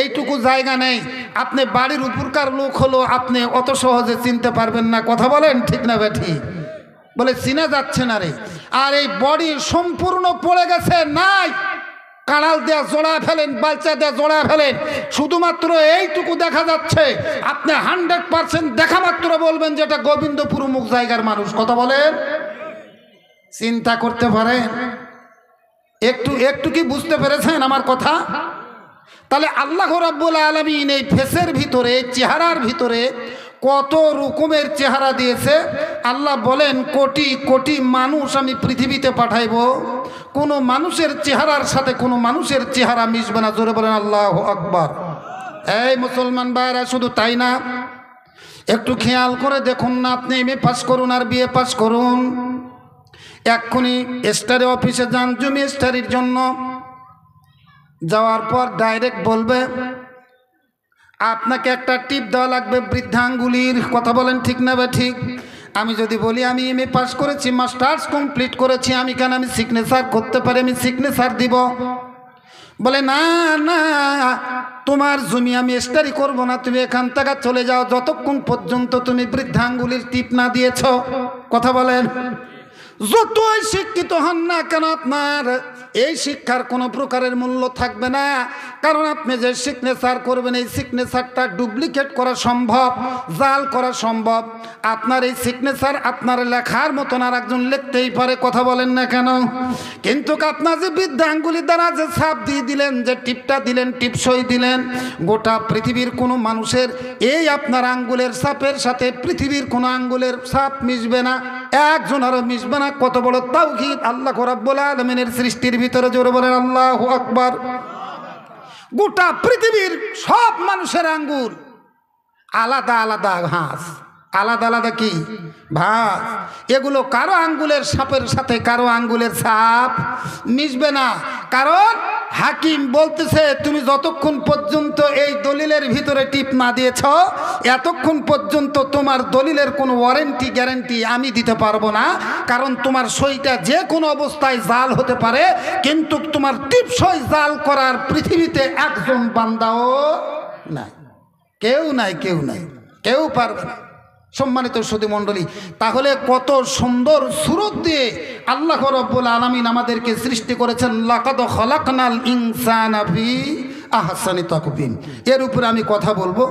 এইটুকু জায়গা নেই। আপনি বাড়ির উপরকার লোক হলো আপনি অত সহজে চিনতে পারবেন না। কথা বলেন ঠিক না বেঠি? বলে চিনা যাচ্ছে না রে। আর এই বডি সম্পূর্ণ পড়ে গেছে, নাই, কাঁড়াল দেয়া জোড়া ফেলেন, বালচা দেয়া জোড়া ফেলেন, শুধুমাত্র এইটুকু দেখা যাচ্ছে। আপনি 100% দেখা মাত্র বলবেন যে এটা গোবিন্দপুর মুখ জায়গার মানুষ। কথা বলেন, চিন্তা করতে পারেন? একটু একটু কি বুঝতে পেরেছেন আমার কথা? তাহলে আল্লাহ রাব্বুল আলামিন এই ফেসের ভিতরে, চেহারার ভিতরে কত রকমের চেহারা দিয়েছে। আল্লাহ বলেন কোটি কোটি মানুষ আমি পৃথিবীতে পাঠাইব, কোনো মানুষের চেহারার সাথে কোনো মানুষের চেহারা মিশবে না। জোরে বলেন আল্লাহু আকবার। এই মুসলমান ভাইরা, শুধু তাই না, একটু খেয়াল করে দেখুন না, আপনি এমএ পাস করুন আর বিএ পাস করুন, এক্ষুনি স্টাডি অফিসে যান জমি স্টাডির জন্য, যাওয়ার পর ডাইরেক্ট বলবে আপনাকে একটা টিপ দেওয়া লাগবে বৃদ্ধাঙ্গুলির। কথা বলেন ঠিক না বা ঠিক? আমি যদি বলি আমি এমএ পাস করেছি, মাস্টার্স কমপ্লিট করেছি, আমি কেন আমি সিগনেচার করতে পারি, আমি সিগনেচার দিব। বলে না না, তোমার জমি আমি স্টাডি করব না, তুমি এখান থেকে চলে যাও যতক্ষণ পর্যন্ত তুমি বৃদ্ধাঙ্গুলির টিপ না দিয়েছ। কথা বলেন, যতই শিক্ষিত হন না কেন আপনার এই শিক্ষার কোনো প্রকারের মূল্য থাকবে না। কারণ আপনি যে সিগনেচার করবেন এই সিগনেচারটা ডুপ্লিকেট করা সম্ভব, জাল করা সম্ভব। আপনার এই সিগনেচার আপনার লেখার মতন আর একজন লিখতেই পারে। কথা বলেন না কেন? কিন্তু আপনার যে বৃদ্ধাঙ্গুলি দ্বারা যে ছাপ দিয়ে দিলেন, যে টিপটা দিলেন, টিপসই দিলেন, গোটা পৃথিবীর কোনো মানুষের এই আপনার আঙ্গুলের ছাপের সাথে পৃথিবীর কোনো আঙ্গুলের ছাপ মিশবে না, একজনেরও মিশবে না। কত বড় তাওহীদ আল্লাহ রাব্বুল আলামিনের সৃষ্টির ভিতরে। জোরে বলেন আল্লাহু আকবার। গোটা পৃথিবীর সব মানুষের আঙ্গুল আলাদা আলাদা ঘাস, আলাদা আলাদা কি ভাস, এগুলো কারো আঙ্গুলের ছাপের সাথে কারো আঙ্গুলের ছাপ মিশবে না। কারণ হাকিম বলতেছে তুমি যতক্ষণ পর্যন্ত এই দলিলের ভিতরে টিপ না দিয়েছ এতক্ষণ পর্যন্ত তোমার দলিলের কোনো ওয়ারেন্টি গ্যারান্টি আমি দিতে পারবো না। কারণ তোমার সইটা যে কোনো অবস্থায় জাল হতে পারে, কিন্তু তোমার টিপসই জাল করার পৃথিবীতে একজন বান্দাও নাই, কেউ নাই, কেউ নাই, কেউ পারবে না। সম্মানিত সুধী মণ্ডলী, তাহলে কত সুন্দর সুরত দিয়ে আল্লাহ রাব্বুল আলামিন আমাদেরকে সৃষ্টি করেছেন। লাকাদ খালাকনাল ইনসানা ফি আহসানি তাকওয়িম। এর উপরে আমি কথা বলবো।